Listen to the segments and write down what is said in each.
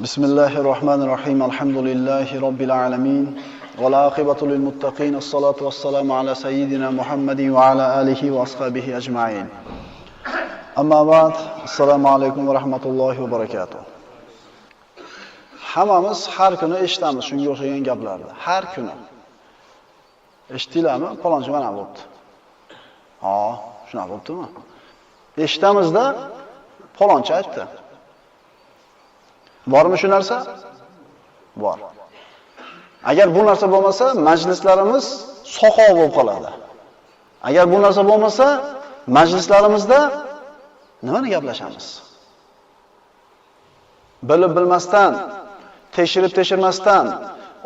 Bismillahirrahmanirrahim. Alhamdulillahi rabbil alamin. Wal aqibatu lil muttaqin. As-salatu wassalamu ala sayyidina Muhammadin wa ala alihi wa ashabihi ajma'in. Amma ba'd. Assalomu alaykum va rahmatullohi va barakatuh. Hammamiz har kuni eshitamiz shunga o'xshagan gaplarni. Har kuni. Eshitdinglarmi? Falonchi mana bo'pti. Ha, shuna bo'ptimi? Eshitamizda falonchi aytdi. Bormi shu narsa? Bor. Agar bu narsa bo'lmasa, majlislarimiz soqov bo'lib qoladi. Agar bu narsa bo'lmasa, majlislarimizda nimani gaplashamiz? Bilib bilmasdan, tekshirib-tekshirmasdan,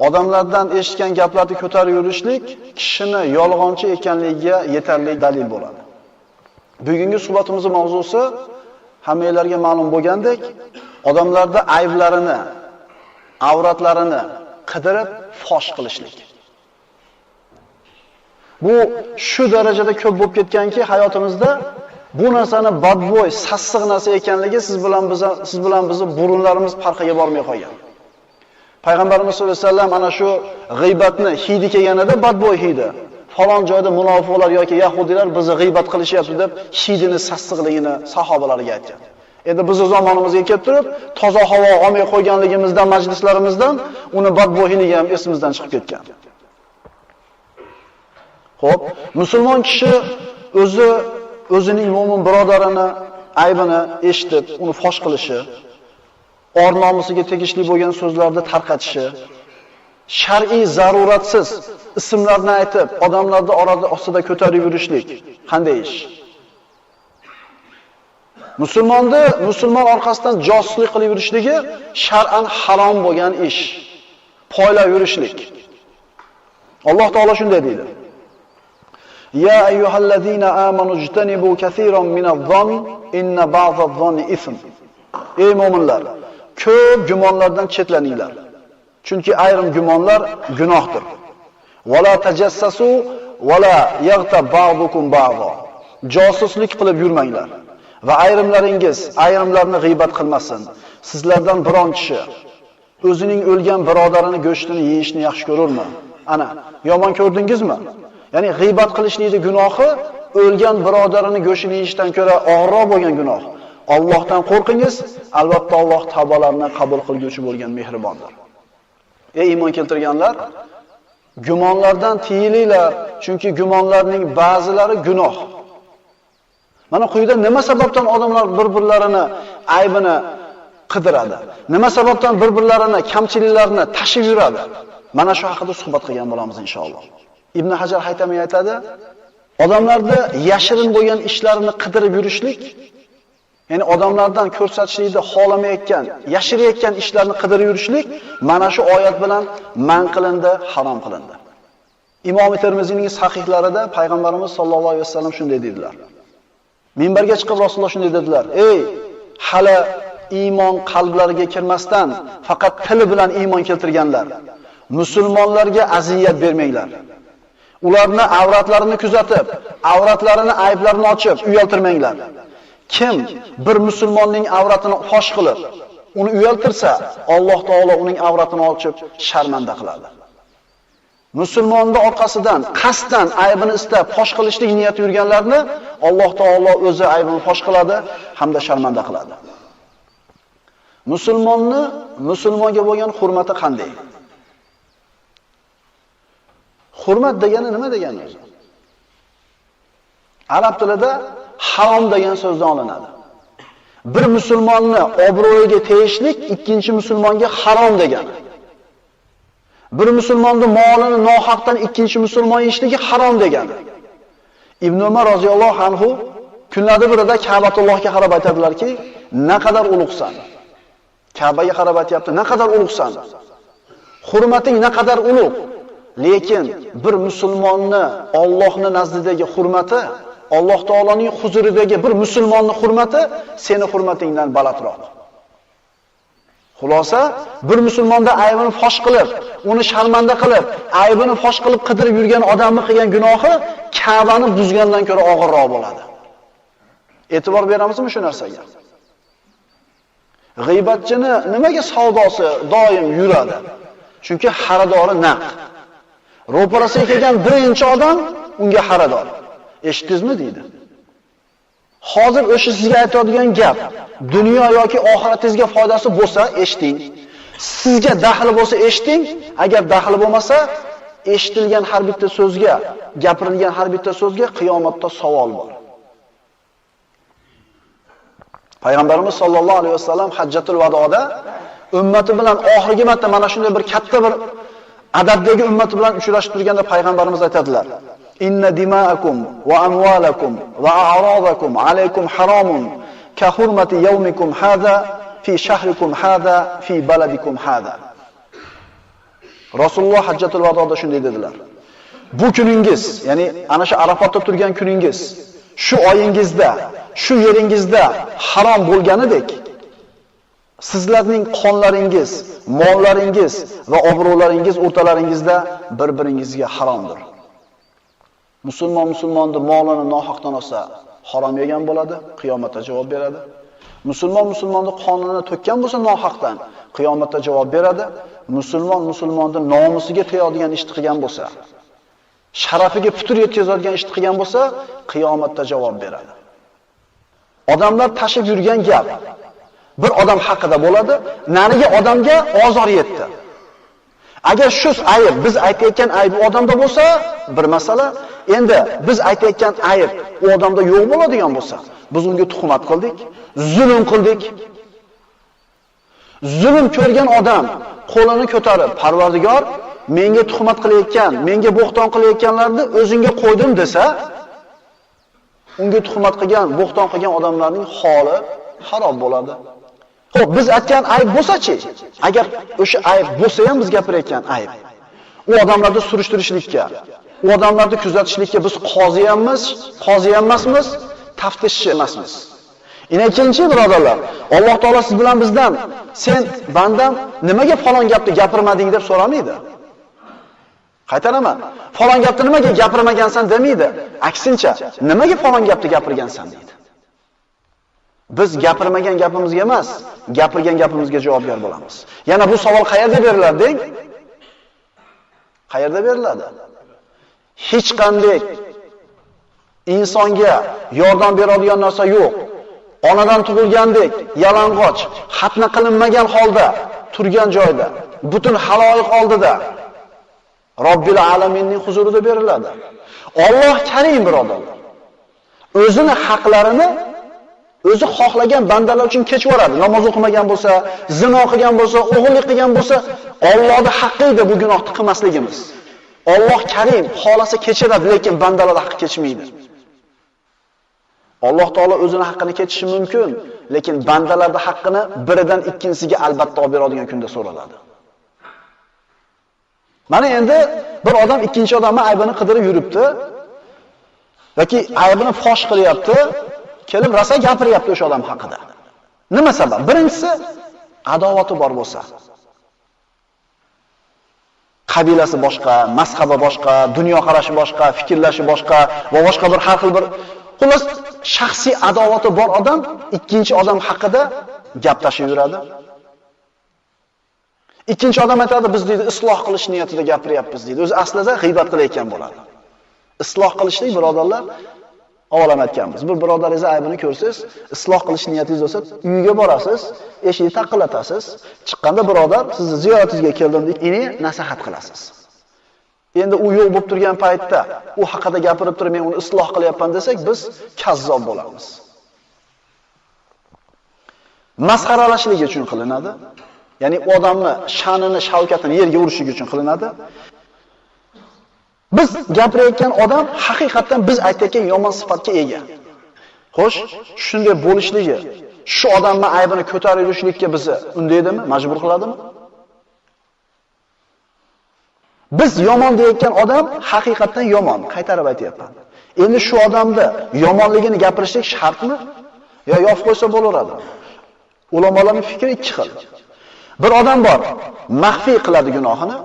odamlardan eshitgan gaplarni ko'tarib yurishlik kishini yolg'onchi ekanligiga yetarli dalil bo'ladi. Bugungi suhbatimizning mavzusi hammalarga ma'lum bo'lgandek, odamlarda ayblarini, avratlarini qidirib fosh qilishlik. Bu shu darajada ko'p bo'lib ketganki, hayotimizda bu narsani badbo'y, sassiq narsa ekanligi siz bilan bizni burunlarimiz farqiga bormay qolgan. Payg'ambarimiz sollallohu alayhi vasallam ana shu g'iybatni hidi kelganida badbo'y hidi. Falon joyda munofiqlar yoki yahudiylar bizni g'iybat qilishyapti deb hidini sassiqligini sahobalariga aytgan. Endi bizni zamonimizga kelib turib, toza havo olmay qo'yganligimizdan, majlislarimizdan uni badbo'yligi ham esimizdan chiqib ketgan. Xo'p, musulmon kishi o'zining mo'min birodarini aybini eshitib, uni fosh qilishi, or nomusiga tegishli bo'lgan so'zlarni tarqatishi, shar'iy zaruratsiz ismlarni aytib, odamlarni ostida ko'tarib yurishlik qanday ish? Musulmon orqasidan josuslik qilib yurishligi shar'an harom bo'lgan ish. Poylab yurishlik. Alloh taolo shunday deydi. Ya ayyuhallazina amanu ijtanibu kaseeran minadh-dhann inna ba'dadh-dhanni ism. Ey mu'minlar, ko'p gumonlardan chetlaninglar. Chunki ayrim gumonlar gunohdir. Wala tajassasu wala yaghtab ba'dukum ba'dha. Josuslik qilib yurmanglar. Va ayrimlaringiz ayrimlarni g'iybat qilmasin. Sizlardan biron kishi o'zining o'lgan birodarini go'shtini yeyishni yaxshi ko'rurmi? Ana, yomon ko'rdingizmi? Ya'ni g'iybat qilishlikning gunohi o'lgan birodarini go'shtini yeyishdan ko'ra og'irroq bo'lgan gunoh. Allohdan qo'rqingiz, albatta Alloh tavbalarini qabul qilguvchi bo'lgan mehribondir. Ey iymon keltirganlar, gumonlardan tiyilinglar, chunki gumonlarning ba'zilari gunoh. Mana quyida nima sababdan odamlar bir-birlarini aybini qidiradi? Nima sababdan bir-birlarini kamchiliklarini tashib yuradi? Mana shu haqida suhbat qilgan bo'lamiz inshaalloh. Ibn Hajar Haytami aytadi, odamlarda yashirin bo'lgan ishlarini qidirib yurishlik, ya'ni odamlardan ko'rsatishlikni xohlamayotgan, yashirayotgan ishlarni qidirib yurishlik mana shu oyat bilan man qilindi, harom qilindi. Imom Termiziyning sahihlarida payg'ambarimiz sollallohu alayhi vasallam shunday dedilar. Minbarga chiqib Rasululloh shunday dedilar: "Ey, hali iymon qalblariga kirmasdan faqat tili bilan iymon keltirganlar, musulmonlarga aziyat bermanglar. Ularni avratlarini kuzatib, avratlarini ayblarini ochib uyaltirmanglar. Kim bir musulmonning avratini fosh qilib, uni uyaltirsa, Alloh taolo uning avratini ochib sharmanda qiladi." Musulmonning orqasidan qasddan aybini istab fosh qilishlik niyati yurganlarni Alloh taolo o'zi aybini fosh qiladi hamda sharmanda qiladi. Musulmonga bo'lgan hurmati qanday? Hurmat degani nima degani o'zi? Arab tilida harom degan so'zdan olinadi. Bir musulmonni obro'yiga tegishlik ikkinchi musulmonga harom degani. Bir musulmonning molini nohaqdan ikkinchi musulmon yeyishligi harom degani. Ibn Umar roziyallohu anhu kunlarda birida Ka'batullohga qarab aytadilar-ki, "Naqadar ulug'san." Ka'baga qarab aytayapti, "Naqadar ulug'san." Hurmating naqadar ulug'. Lekin bir musulmonni Allohning nazdidagi hurmati, Alloh taoloning huzuridagi bir musulmonning hurmati seni hurmatingdan balandroq. Xulosa, bir musulmonda aybini fosh qilib, uni sharmanda qilib, aybini fosh qilib qidirib yurgan odamning qilgan gunohi Ka'bani buzgandan ko'ra og'irroq bo'ladi. E'tibor beramizmi shu narsaga? G'iybatchini nimaga savdosi doim yuradi? Chunki xaridori naq. Ro'parasiga kelgan birinchi odam unga xaridor. Eshitdingizmi deydi. Hozir o'sha sizga aytadigan gap, dunyo yoki oxiratingizga foydasi bo'lsa, eshiting. Sizga daxli bo'lsa, eshiting. Agar daxli bo'lmasa, eshitilgan har bitta so'zga, gapirilgan har bitta so'zga qiyomatda savol bor. Payg'ambarimiz sollallohu alayhi vasallam Hajjatul Vadoda ummati bilan oxirgi marta mana shunday bir katta bir adabdagi ummati bilan uchrashib turganda payg'ambarimiz aytadilar: "Inna dima'akum va amwalakum va a'radakum alaykum haramun ka hurmati yawmikum hada fi shahrikum hada fi baladikum hada." Rasululloh Hajjatul Vadoda shunday dedilar: "Bu kuningiz, ya'ni ana shu Arafatda turgan kuningiz, shu oyingizda, shu yeringizda harom bo'lganidek, sizlarning qonlaringiz, mollaringiz va obro'laringiz o'rtalaringizda bir-biringizga haromdir." Musulmonning molini nohaqdan olsa harom yegan bo'ladi, qiyomatda javob beradi. Musulmonning qonini to'kkan bo'lsa nohaqdan, qiyomatda javob beradi. Musulmonning nomusiga tegadigan ish qilgan bo'lsa, sharafiga putur yetkazadigan ish qilgan bo'lsa, qiyomatda javob beradi. Odamlar tashib yurgan gap bir odam haqida bo'ladi, nariga odamga ozor yetdi. Agar shu ayb biz aytayotgan ayb u odamda bo'lsa, bir masala. Endi biz aytayotgan ayb u odamda yo'q bo'ladigan bo'lsa, biz unga tuhmat qildik, zulm qildik. Zulm ko'rgan odam qo'lini ko'tarib, Parvardigor, menga tuhmat qilayotgan, menga bo'xton qilayotganlarni o'zingga qo'ydim desa, unga tuhmat qilgan, bo'xton qilgan odamlarning holi xarob bo'ladi. Xo'p, biz aytgan ayb bo'lsa-chi? Agar o'sha ayb bo'lsa ham biz gapirayotgan ayb. U odamlarni surishtirishlikka, u odamlarni kuzatishlikka biz qozi emasmiz, taftishchi emasmiz. Ikkinchi birodarlar, Alloh taolo siz bilan bizdan, sen bandam nimaga falon gapni gapirmading deb so'ramaydi. Qaytaraman. Falon gapni nimaga gapirmagansan demaydi. Aksincha, nimaga falon gapni gapirgansan deydi. Biz gapirmagan gapimizga emas, gapirgan gapimizga javobgar bo'lamiz. Yana bu savol qayerda beriladi deng? Qayerda beriladi? Hech qanday insonga yordam beradigan narsa yo'q. Onadan tug'ilgandek, yalang'och, xatna qilinmagan holda turgan joyda, butun haloyiq oldida Robbil alaminning huzurida beriladi. Alloh Karim birodarlar. O'zini haqlarini o'zi xohlagan bandalar uchun kechib yuboradi. Namoz o'qimagan bo'lsa, zino qilgan bo'lsa, o'g'illik qilgan bo'lsa, Allohning haqqi edi bu gunohni qilmasligimiz. Alloh Karim xolasa kechiradi, lekin bandalar haqqi kechmaydi. Alloh taolo o'zini haqqini kechishi mumkin, lekin bandalarning haqqini biridan ikkinchisiga albatta olib beradigan kunda so'raladi. Mana endi bir odam ikkinchi odamning aybini qidirib yuribdi yoki aybini fosh qilyapti, kelib rosa gapiryapti o'sha odam haqida. Nima sabab? Birinchisi, adovati bor bo'lsa. Qabilasi boshqa, mazhabi boshqa, dunyo qarashi boshqa, fikrlashi boshqa va boshqa bir har xil bir xullas shaxsiy adovati bor odam ikkinchi odam haqida gap tashib yuradi. Ikkinchi odam aytadi, biz deydi isloh qilish niyatida gapiryapmiz deydi. O'zi aslida g'iybat qilayotgan bo'ladi. Isloh qilishlik birodarlar, avvalam aytganmiz. Bir birodaringiz aybini ko'rsangiz, isloh qilish niyatingiz bo'lsa, uyiga borasiz, eshikni taqillatasiz. Chiqqanda birodar, sizni ziyoratingizga keldim deb ini nasihat qilasiz. Endi u yo'q bo'lib turgan paytda u haqida gapirib turib, men uni isloh qilyapman desak, biz kazzob bo'lamiz. Masxaralashlik uchun qilinadi. Ya'ni u odamni sha'nini, shavkatini yerga urishligi uchun qilinadi. Biz gapirayotgan odam haqiqatan biz aytayotgan yomon sifatga ega. Xo'sh, shunday bo'lishligi, shu odamning aybini ko'tarib yurishlikka bizni undaydimi, majbur qiladimi? Biz yomon deyotgan odam haqiqatan yomon, qaytarib aytayapman. Endi shu odamni yomonligini gapirishlik shartmi? Yo yo'q qo'ysa bo'laveradi. Ulamolarning fikri ikki xil. Bir odam bor, maxfiy qiladi gunohini,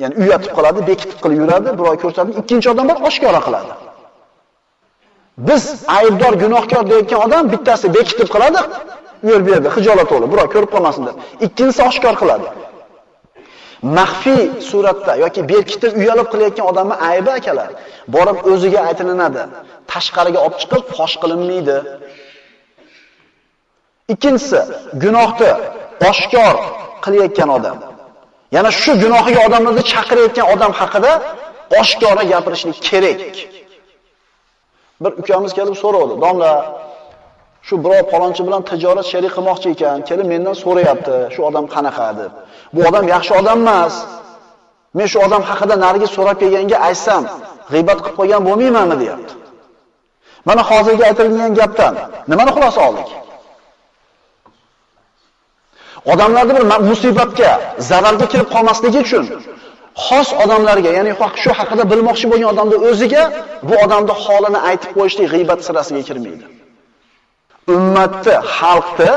ya'ni uyatib qiladi, bekitib qilib yuradi, biroy ko'rsatadi. Ikkinchi odam bor, oshkora qiladi. Biz aybdor, gunohkor deyotgan odam bittasi bekitib qiladi, u yerda hijolat bo'ladi, birov ko'rib qolmasin deb. Ikkinchisi oshkor qiladi. Maxfiy suratda yoki berkitib uyalib qilayotgan odamning aybi akalar, borib o'ziga aytilinadi. Tashqariga olib chiqib fosh qilinmaydi. Ikkinchisi, gunohni oshkor qilayotgan odam. Yana shu gunohiga odamlarni chaqirayotgan odam haqida oshkora gapirishlik kerak. Bir ukamiz kelib so'radi, "Domla, shu birov palonchi bilan tijorat sherik qilmoqchi ekan, kelib mendan so'rayapti, shu odam qanaqa deb. Bu odam yaxshi odam emas. Men shu odam haqida nariga so'rab kelganga aytsam, g'iybat qilib qo'ygan bo'lmaymanmi?" deyapti. Mana hozirgi aytilgan gapdan nimani xulosa oldik? Odamlarni bir musibatga, zararga kirib qolmasligi uchun xos odamlarga, ya'ni shu haqida bilmoqchi bo'lgan odamning o'ziga bu odamning holini aytib qo'yishlik g'iybat sirasiga kirmaydi. Ummatni, xalqni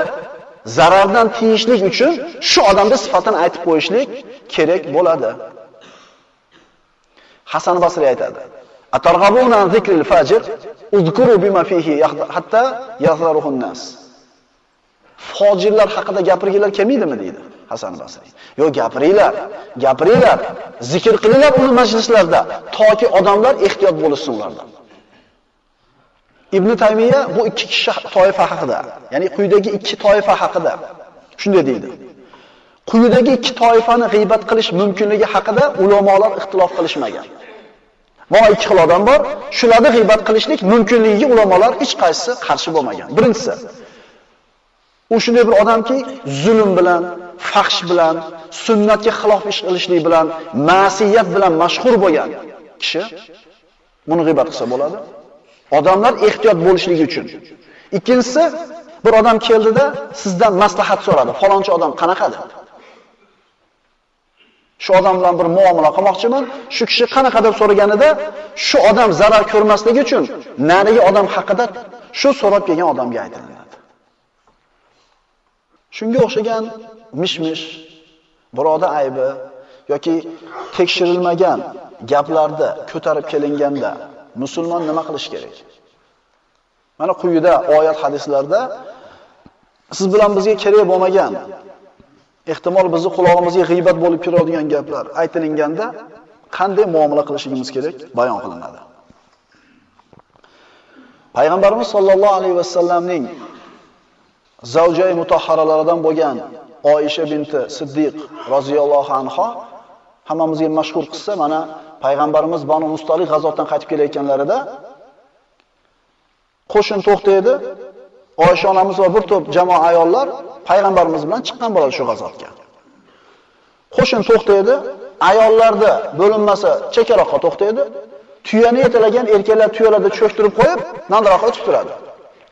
zarardan tiyishlik uchun shu odamning sifatini aytib qo'yishlik kerak bo'ladi. Hasan Basriy aytadi: "Atarghabuna an zikril fajir, uzkuru bima fihi hatta yazharuhun nas." Fojirlar haqida gapirgilar kelmaydimi deydi Hasan Basriy. Yo'q, gapiringlar, zikr qilinglar uni majlislarda, toki odamlar ehtiyot bo'lsin ulardan. Ibn Taymiya bu ikki kishi toifa haqida, ya'ni quyidagi ikki toifa haqida shunday deydi. Quyidagi ikki toifani g'iybat qilish mumkinligi haqida ulamolar ixtilof qilishmagan. Mana ikki xil odam bor, shularni g'iybat qilishlik mumkinligiga ulamolar hech qaysi qarshi bo'lmagan. Birinchisi, u shunday bir odamki, zulm bilan, fahsh bilan, sunnatga xilof ish qilishlik bilan, ma'siyat bilan mashhur bo'lgan kishi buni g'iybat qilsa bo'ladi. Odamlar ehtiyot bo'lishligi uchun. Ikkinchisi, bir odam keldida sizdan maslahat so'radi. Falonchi odam qanaqa deb. Shu odam bilan bir muomala qilmoqchiman. Shu kishi qanaqa deb so'raganida, shu odam zarar ko'rmasligi uchun narigi odam haqida shu so'rab kelgan odamga aytiladi. Shunga o'xshagan mish-mish, biroda aybi yoki tekshirilmagan gaplarda ko'tarib kelinganda musulmon nima qilish kerak? Mana quyida oyat hadislarda siz bilan bizga kerak bo'lmagan, ehtimol bizni qulog'imizga g'iybat bo'lib kiradigan gaplar aytilganda qanday muomala qilishimiz kerak bayon qilinadi. Payg'ambarimiz sollallohu alayhi vasallamning zavjay mutahharalaridan bo'lgan Oysha binti Siddiq roziyallohu anha hammamizga mashhur qissa. Mana payg'ambarimiz Banu Mustalik g'azotdan qaytib kelayotganlarida qo'shin to'xtaydi. Oysha onamiz va bir to'p jamoa ayollar payg'ambarimiz bilan chiqqan bo'ladi shu g'azotga. Qo'shin to'xtaydi, ayollarda bo'linmasi chekkaroqqa to'xtaydi. Tuyani yetalagan erkaklar tuyalarda cho'ktirib qo'yib, nandaroqqa o'tib turadi.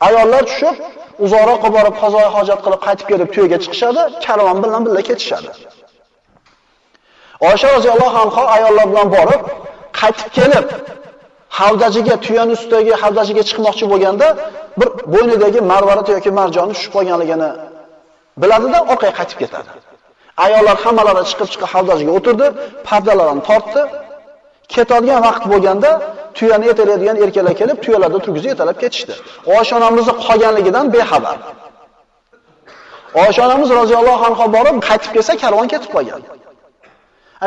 Ayollar tushib, uzoqroqqa borib qazoy hojat qilib qaytib kelib tuyaga chiqishadi, karvon bilan birga ketishadi. Oysha roziyallohu anha ayollar bilan borib, qaytib kelib, havdajiga, tuyaning ustidagi havdajiga chiqmoqchi bo'lganda, bir bo'ynidagi marvarat yoki marjonni tushib qolganligini biladi-da, orqaga qaytib ketadi. Ayollar hammalari chiqib havdajiga o'tirdi, pardalarini tortdi. Ketadigan vaqt bo'lganda tuyani yetalaydigan erkaklar kelib, tuyalarni turgizib yetalab ketishdi. Oysha onamizning qolganligidan bexabar. Oysha onamiz roziyallohu anha borib qaytib kelsa, karvon ketib qolgan.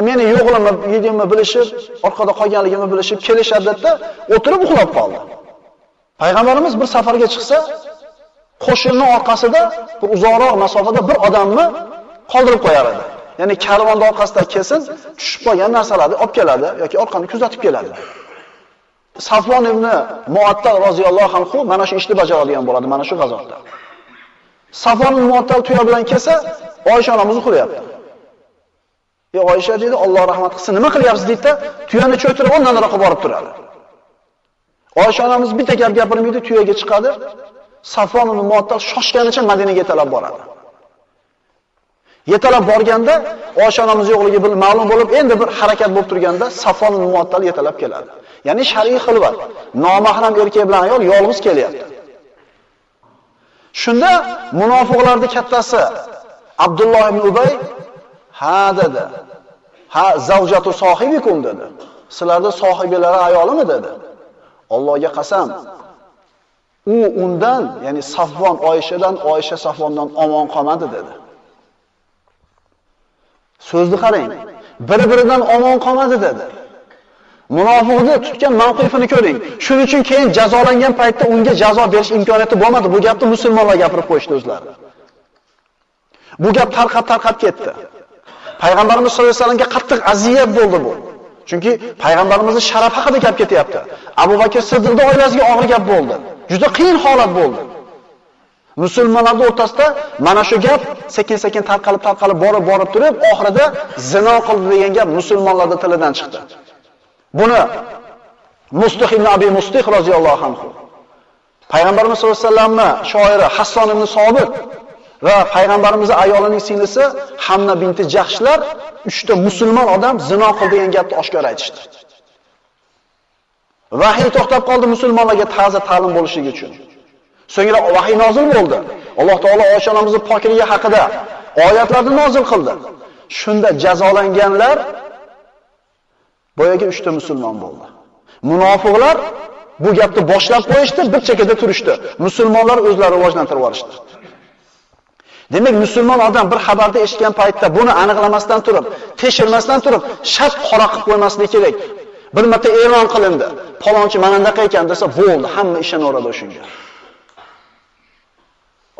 Meni yo'qligimni, yedimni bilishib, orqada qolganligimni bilishib kelishadida o'tirib uxlab qoldi. Payg'ambarimiz bir safarga chiqsa, qo'shinning orqasida bir uzoqroq masofada bir odamni qoldirib qo'yar edi. Ya'ni karvonda orqasida kelsin, tushib qolgan narsalarni olib keladi yoki orqani kuzatib keladi. Safvon ibn Muattal roziyallohu anhu mana shu ishni bajaradigan bo'ladi mana shu g'azotda. Safvon ibn Muattal tuya bilan kelsa, Oysha onamiz uxlayapti. Oysha dedi, Alloh rahmat qilsin, nima qilyapsiz deydi-da, tuyani cho'ktirib ondan nariroqqa borib turadi. Oysha onamiz bitta gap gapirmaydi, tuyaga chiqadi. Safvon ibn Muattal shoshganicha Madinaga yetalab boradi. Yetalab borganda Oysha onamiz yo'qligi ma'lum bo'lib, endi bir harakat bo'lib turganda Safvon ibn Muattal yetalab keladi. Ya'ni shar'iy xilvat, nomahram erkak bilan ayol yolg'iz kelyapti. Shunda munofiqlarning kattasi Abdulloh ibn Ubay ha dedi. Ha zavjatu sohibikum dedi. Sizlarda sohibalari ayolimi dedi. Allohga qasam. u undan, ya'ni Safvon Oyshadan, Oysha Safvondan omon qolmadi dedi. So'zni qarang. Bir-biridan omon qolmadi dedi. Munofiqni tutgan mavqifini ko'ring. Shuning uchun keyin jazolangan paytda unga jazo berish imkoniyati bo'lmadi. Bu gapni musulmonlar gapirib qo'yishdi o'zlari. Bu gap tarqab ketdi. Payg'ambarimiz sollallohu alayhi vasallamga qattiq aziyat bo'ldi bu. Chunki payg'ambarimizning sharaf haqida gap ketyapti. Abu Bakr Siddiqning oilasiga og'ir gap bo'ldi. Juda qiyin holat bo'ldi. Musulmonlar o'rtasida mana shu gap sekin-sekin tarqalib borib turib, oxirida zino qildi degan gap musulmonlarning tilidan chiqdi. Buni Mustih ibn Abi Mustih roziyallohu anhu, payg'ambarimiz sollallohu alayhi vasallamning shoiri Hasson ibn Sobit va payg'ambarimizning ayolining singlisi Hamna binti Jahshlar 3 ta musulmon odam zino qildi degan gapni oshkora aytishdi. Vahiy to'xtab qoldi musulmonlarga ta'lim bo'lishligi uchun. So'ngra vahiy nozil bo'ldi. Alloh taolo Oysha onamizning pokligi haqida oyatlarni nozil qildi. Shunda jazolanganlar boyaga 3 ta musulmon bo'ldi. Munofiqlar bu gapni boshlab qo'yishdi, bir chekada turishdi. Musulmonlar o'zlari rivojlantirib olishdi. Demak, musulmon odam bir xabarni eshitgan paytda buni aniqlamasdan turib, tekshirmasdan turib, shart qora qilib qo'ymasligi kerak. Bir marta e'lon qilindi. Palonchi mana bunaqa ekan desa bo'ldi, hamma ishonaveradi o'shunga.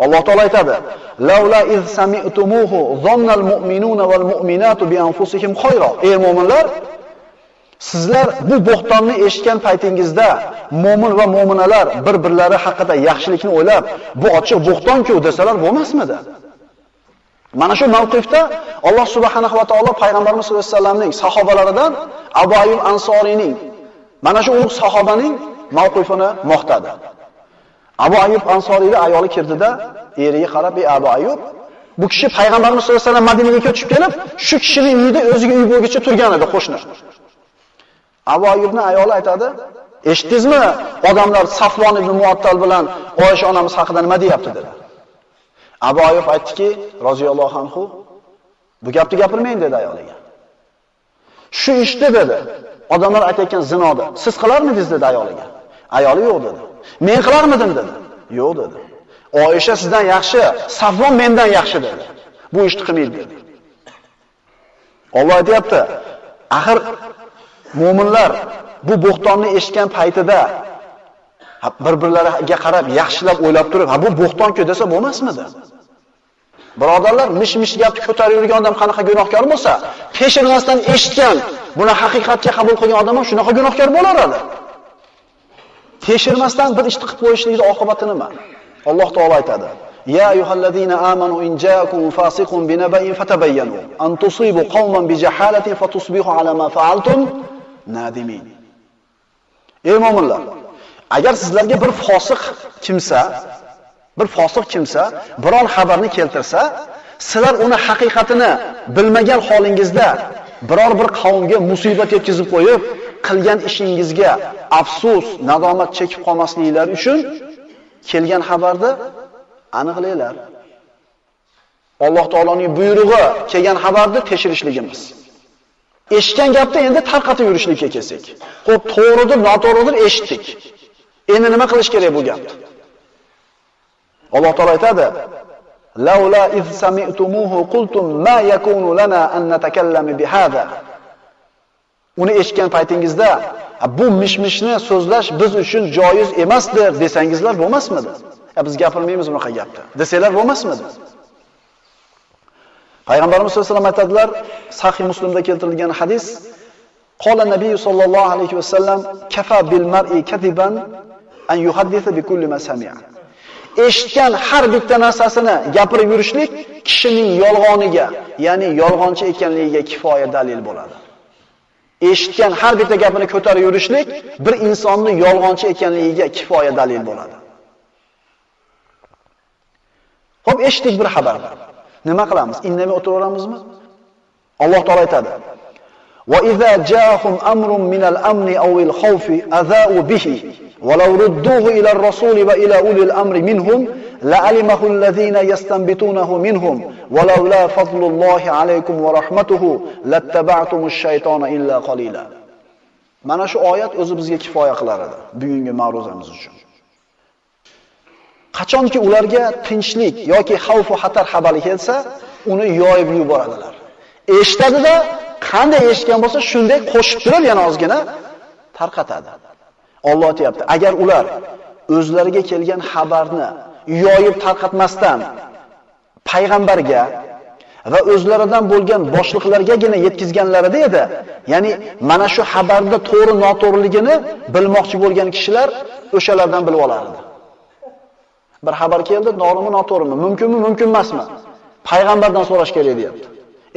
Alloh taolo aytadi: "Laula iz sami'tumuhu zannal mu'minuna wal mu'minatu bi anfusihim khayra." Ey mu'minlar, sizlar bu bo'xtonni eshitgan paytingizda mu'min va mu'minalar bir-birlari haqida yaxshilikni o'ylab, bu ochiq bo'xton-ku desalar bo'lmasmidi? Mana shu mavqifda Alloh subhanahu va taolo payg'ambarimiz sollallohu alayhi vasallamning sahobalaridan Abu Ayyub Ansoriyning, mana shu ulug' sahobaning mavqifini maqtadi. Abu Ayyub Ansoriyning ayoli kirdida eriga qarab, "Ey Abu Ayyub, bu kishi payg'ambarimiz sollallohu alayhi vasallam Madinaga ko'chib kelib, shu kishining uyida o'ziga uy bo'lgicha turgan edi, qo'shni." Abu Ayyubning ayoli aytadi: "Eshitdingizmi? Odamlar Safvon ibn Muattal bilan Oysha onamiz haqida nima deyapti?" dedi. Abu Ayyub aytdiki, roziyallohu anhu, "Bu gapni gapirmang" dedi ayoliga. "Shu ishni" dedi, "odamlar aytayotgan zinodi siz qilarmidingiz?" dedi ayoliga. Ayoli "Yo'q" dedi. "Men qilarmidim?" dedi. "Yo'q" dedi. "Oysha sizdan yaxshi, Safvon mendan yaxshi" dedi. "Bu ishni qilmaydi" dedi. Alloh aytayapti, axir mu'minlar bu bo'xtonni eshitgan paytida bir-birlariga qarab yaxshilab o'ylab turib, "Ha bu bo'xton-ku" desa bo'lmasmidi? Birodarlar, mish-mish gapni ko'tarib yurgan odam qanaqa gunohkor bo'lsa, tekshirmasdan eshitgan, buni haqiqatga qabul qilgan odam ham shunaqa gunohkor bo'laveradi. Tekshirmasdan bir ishni qilib qo'yishlikning oqibati nima? Alloh taolo aytadi: "Ya ayyuhallazina amanu in ja'akum fasiqun binaba'in fatabayyanu an tusibu qauman bijahalatin fatusbihu ala ma fa'altum nadimin." Ey mu'minlar, agar sizlarga bir fosiq kimsa biror xabarni keltirsa, sizlar uni haqiqatini bilmagan holingizda biror bir qavmga musibat yetkazib qo'yib, qilgan ishingizga afsus, nadomat chekib qolmasliklari uchun kelgan xabarni aniqlanglar. Alloh taoloning buyrug'i kelgan xabarni tekshirishligimiz. Eshitgan gapni endi tarqatib yurishlikka kelsak. Xo'p, to'g'ridir, noto'g'ridir eshitdik. Endi nima qilish kerak bu gapni? Alloh taolo aytadi: "Laula iz sami'tumuhu qultum ma yakunu lana an natakallama bihada." Uni eshitgan paytingizda bu mishmishni so'zlash biz uchun joiz emasdir desangizlar bo'lmasmidi? Biz gapirmaymiz bunaqa gapni desalar bo'lmasmidi? Payg'ambarimiz sollallohu alayhi vasallam aytadilar, Sahih Muslimda keltirilgan hadis, "Qala Nabiy sollallohu alayhi vasallam kafa bil mar'i kadiban an yuhaddisa bi kulli ma sami'a." Eshitgan har bitta narsasini gapirib yurishlik kishining yolg'oniga, ya'ni yolg'onchi ekanligiga kifoya dalil bo'ladi. Eshitgan har bitta gapini ko'tarib yurishlik bir insonning yolg'onchi ekanligiga kifoya dalil bo'ladi. Xo'p, eshitdik bir xabarni. Nima qilamiz? Indamay o'tiraveramizmi? Alloh taolo aytadi: "Va idza ja'ahum amrun minal amni aw al khawfi adha'u bihi wa law rudduhu ila ar-rasuli wa ila ulil amri minhum la'alimahu alladhina yastanbitunahu minhum wa law la fadlullahi alaykum wa rahmatuhu lattaba'tumush shaytona illa qalila." Mana shu oyat o'zi bizga kifoya qilar edi bugungi ma'ruzamiz uchun. Qachonki ularga tinchlik yoki xavf va xatar xabari kelsa, uni yoyib yuboradilar. Eshitadi-da, qanday eshitgan bo'lsa, shunday qo'shib turib yana ozgina tarqatadi. Alloh aytayapti, agar ular o'zlariga kelgan xabarni yoyib tarqatmasdan payg'ambarga va o'zlaridan bo'lgan boshliqlargagina yetkazganlarida edi, ya'ni mana shu xabarda to'g'ri noto'g'riligini bilmoqchi bo'lgan kishilar o'shalardan bilib olardi. Bir xabar keldi, to'g'rimi, noto'g'rimi, mumkinmi, mumkin emasmi? Payg'ambardan so'rash kerak deyapti.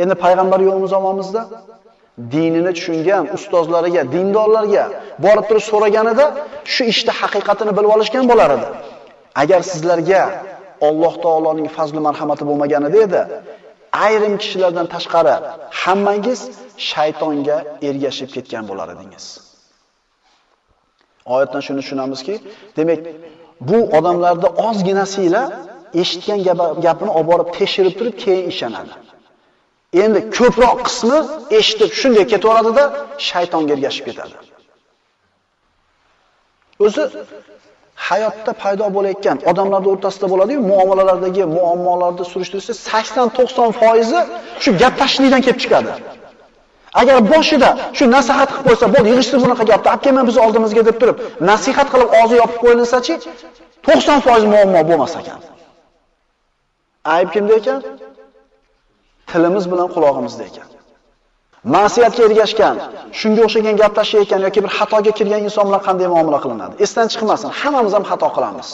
Endi payg'ambar yo'qmi zamonimizda? Dinini tushungan ustozlariga, dindorlarga borib turib so'raganida shu ishda haqiqatini bilib olishgan bo'lar edi. Agar sizlarga Alloh taoloning fazli marhamati bo'lmaganida edi, ayrim kishilardan tashqari hammangiz shaytonga ergashib ketgan bo'lar edingiz. Oyatdan shuni tushunamizki, demak, bu odamlarda ozginasilar eshitgan gapini olib borib tekshirib turib keyin ishonadi. Endi ko'proq qismi eshitib shunday ketaveradida shaytonga ergashib ketadi. O'zi hayotda paydo bo'layotgan odamlar o'rtasida bo'ladi-yu, muomalalardagi muammolarni surishtirsa 80-90% shu gap tashlikdan kelib chiqadi. Agar boshida shu nasihat qilib qo'ysa, "Bo'l, yig'ishtir bunaqa gapni, olib kelma biz oldimizga" deb turib, nasihat qilib og'zi yopib qo'yilsa-chi, 90% muammo bo'lmas ekan. Ayb kimda ekan? Tilimiz bilan qulog'imizda ekan. Ma'siyatga ergashgan, shunga o'xshagan gap tashlayotgan yoki bir xatoga kirgan inson bilan qanday muomala qilinadi? Esdan chiqmasin, hammamiz ham xato qilamiz.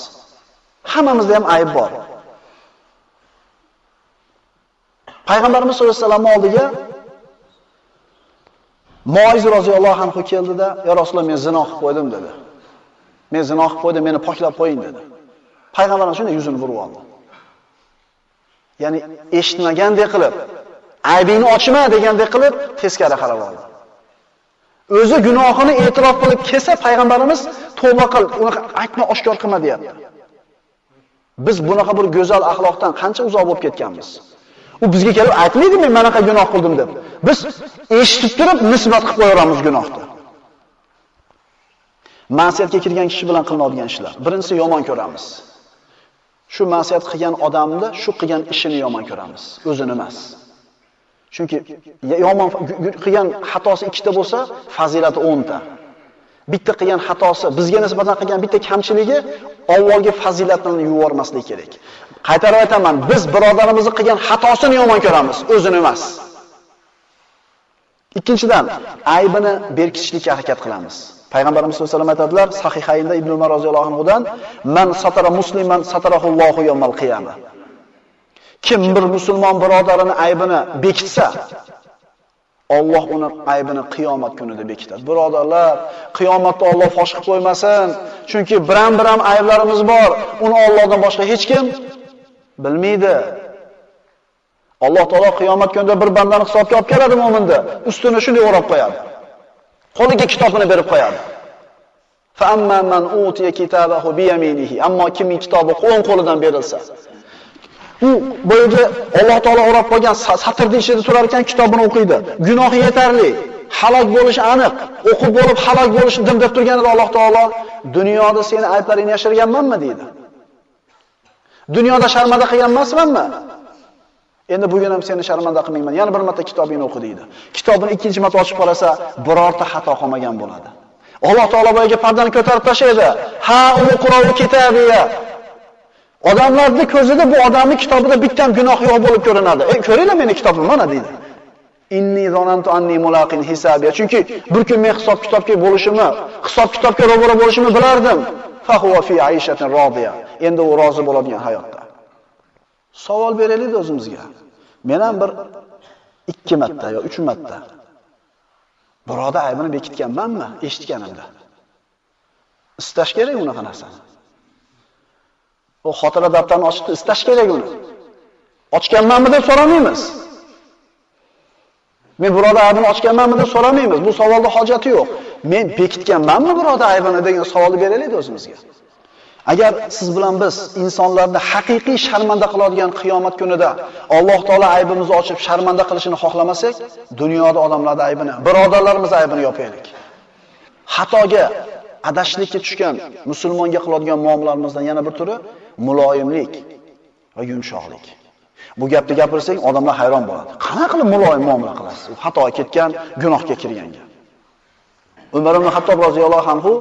Hammamizda ham ayb bor. Payg'ambarimiz sollallohu alayhi vasallam oldiga Muoz roziyallohu anhu keldida, "Ya Rasululloh, men zino qilib qo'ydim" dedi. "Men zino qilib qo'ydim, meni poklab qo'ying" dedi. Payg'ambarimiz shunday yuzini burib oldi. Ya'ni eshitmagandek qilib, aybingni ochma degandek qilib teskari qarab oldi. O'zi gunohini e'tirof qilib kelsa, payg'ambarimiz tavba qil, uni aytma, oshkor qilma deyapti. Biz bunaqa bir go'zal axloqdan qancha uzoq bo'lib ketganmiz. U bizga kelib aytmaydi, "Men mana qanday gunoh qildim" deb. Biz eshitib turib nisbat qilib qo'yamiz gunohni. Ma'siyatga kirgan kishi bilan qilinadigan ishlar. Birinchisi yomon ko'ramiz. Shu ma'siyat qilgan odamni, shu qilgan ishini yomon ko'ramiz, o'zini emas. Chunki yomon qilgan xatosi 2 ta bo'lsa, fazilati 10 ta. Bitta qilgan xatosi, bizga nisbatan qilgan bitta kamchiligi avvalgi fazilatini yuvormaslik kerak. Qaytarib aytaman, biz birodarimizning qilgan xatosini yomon ko'ramiz, o'zini emas. Ikkinchidan, aybini berkitishlikka harakat qilamiz. Payg'ambarimiz sollallohu alayhi vasallam aytadilar, Sahihaynda Ibn Umar roziyallohu anhudan, "Man satara musliman satarahullohu yawmal qiyamah." Kim bir musulmon birodarini aybini bekitsa, Alloh uni aybini qiyomat kunida bekitadi. Birodarlar, qiyomatda Alloh fosh qilib qo'ymasin, chunki biram-biram ayblarimiz bor. Uni Allohdan boshqa hech kim bilmaydi. Alloh taolo qiyomat kunida bir bandani hisobga olib keladi mo'minni, ustini shunday o'rab qo'yadi. Qo'liga kitobini berib qo'yadi. Fa amma man utiya kitabahu bi yaminihi, ammo kimning kitobi o'ng qo'lidan berilsa, u bo'yiga Alloh taolo o'rab qo'ygan satrning ichida turar ekan, kitobini o'qiydi. Gunohi yetarli, halok bo'lishi aniq. O'qib bo'lib halok bo'lishi dim deb turganida Alloh taolo, "Dunyoda seni ayblaringni yashirganmanmi?" deydi. "Dunyoda sharmanda qilgan emasmanmi? Endi bugun ham seni sharmanda qilmayman. Yana bir marta kitobingni o'qi" deydi. Kitobini ikkinchi marta ochib qarasa, birorta xato qolmagan bo'ladi. Alloh taolo boyaga pardani ko'tarib tashlaydi. "Ha, uqro'u kitabiya." Odamlarning ko'zida bu odamning kitobida bitta ham gunoh yo'q bo'lib ko'rinadi. Ko'ringlar meni kitobim mana deydi. "Inni zonantu anni mulaqin hisabiya." Chunki bir kun men hisob kitobga ro'baro bo'lishimni bilardim. Fa huwa fi aishatin rodiya. Endi u rozi bo'ladigan hayotda. Savol beraylik o'zimizga. Men ham bir 2 marta yo 3 marta biroda aybini bekitganmanmi eshitganimda? Istash kerak unaqa narsani. O xotira daftarini ochib istash kerak uni. Ochganmanmi deb so'ramaymiz. Men biroda aybini ochganmanmi deb so'ramaymiz. Bu savolda hojati yo'q. Men bekitganmanmi biroda aybini degan savolni beraylik o'zimizga. Agar siz bilan biz insonlarni haqiqiy sharmanda qiladigan qiyomat kunida Alloh taolo aybimizni ochib sharmanda qilishini xohlamasak, dunyoda odamlarning aybini, birodarlarimiz aybini yopaylik. Xatoga adashlikka tushgan musulmonga qiladigan muomalarimizdan yana bir turi muloyimlik va yumshoqlik. Bu gapni gapirsang, odamlar hayron bo'ladi. Qanaqa qilib muloyim muomala qilasiz? U xatoga ketgan, gunohga kirganga. Umar ibn Hattob roziyallohu anhu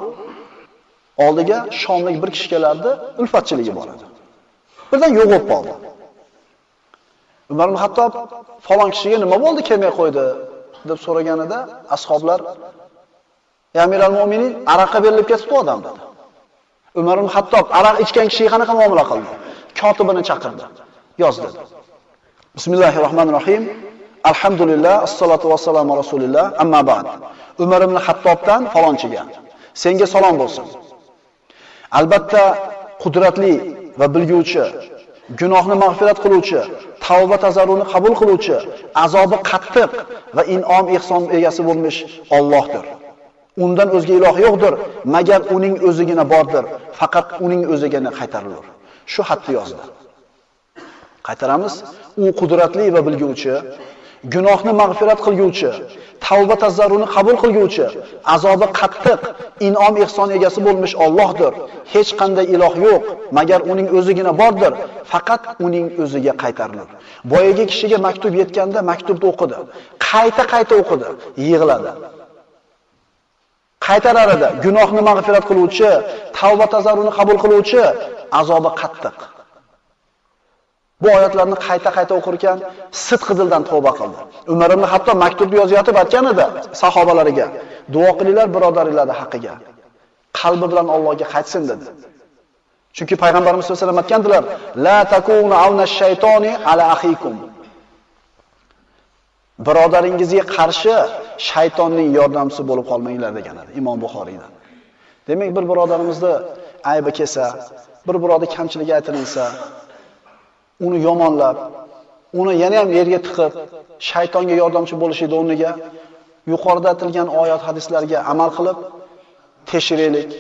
oldiga shomlik bir kishi kelardi, ulfatchiligi bor edi. Birdan yo'q bo'lib qoldi. Umar ibn Hattob falon kishiga nima bo'ldi, kelmay qo'ydi deb so'raganida ashoblar "Ya Amiral Mu'minin, araqqa berilib ketibdi odam" dedi. Umar ibn Hattob araq ichgan kishiga qanaqa muomala qildi? Kotibini chaqirdi. Yoz dedi. Bismillahirrohmanirrohim. Alhamdulillah, assalatu vassalamu rasulillah, amma ba'd. Umar ibn Hattobdan falonchiga: "Senga salom bo'lsin. Albatta qudratli va bilguvchi, gunohni mag'firat qiluvchi, tavba tazarruni qabul qiluvchi, azobi qattiq va in'om ihson egasi bo'lmish Allohdir. Undan o'zga iloh yo'qdir, magar uning o'zigina bordir. Faqat uning o'zigina qaytarilur." Shu xatni yozdi. Qaytaramiz. U qudratli va bilguvchi, gunohni mag'firat qilguvchi, tavba tazarruni qabul qilguvchi, azobi qattiq, in'om ihson egasi bo'lmish Allohdir. Hech qanday iloh yo'q, magar uning o'zigina bordir. Faqat uning o'ziga qaytarilur. Boyagi kishiga maktub yetganda maktubni o'qidi. Qayta o'qidi, yig'ladi. Qaytarar edi. Gunohni mag'firat qiluvchi, tavba tazarruni qabul qiluvchi, azobi qattiq. Bu oyatlarni qayta o'qir ekan, sidq dildan tavba qildi. Umar ibn Hattob maktubni yozayotib aytganida sahobalariga: "Duo qilinglar birodarlarning haqqiga. Qalbi bilan Allohga qaytsin" dedi. Chunki payg'ambarimiz sollallohu alayhi vasallam aytgandilar: "La takunu awna shaytoni ala akhikum." Birodaringizga qarshi shaytonning yordamchisi bo'lib qolmanglar deganlar Imom Buxoriydan. Demak, bir birodarimizni aybi kelsa, bir birodar kamchiligi aytilsa, uni yomonlab, uni yana ham yerga tiqib, shaytonga yordamchi bo'lishida o'rniga yuqorida aytilgan oyat hadislarga amal qilib tekshiraylik,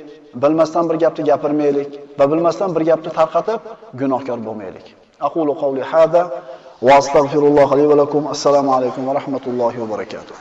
bilmasdan bir gapni gapirmaylik va bilmasdan bir gapni tarqatib gunohkor bo'lmaylik. Aqulu qawli hada va astagfirulloh li va lakum. Assalomu alaykum va rahmatullohi va barakatuh.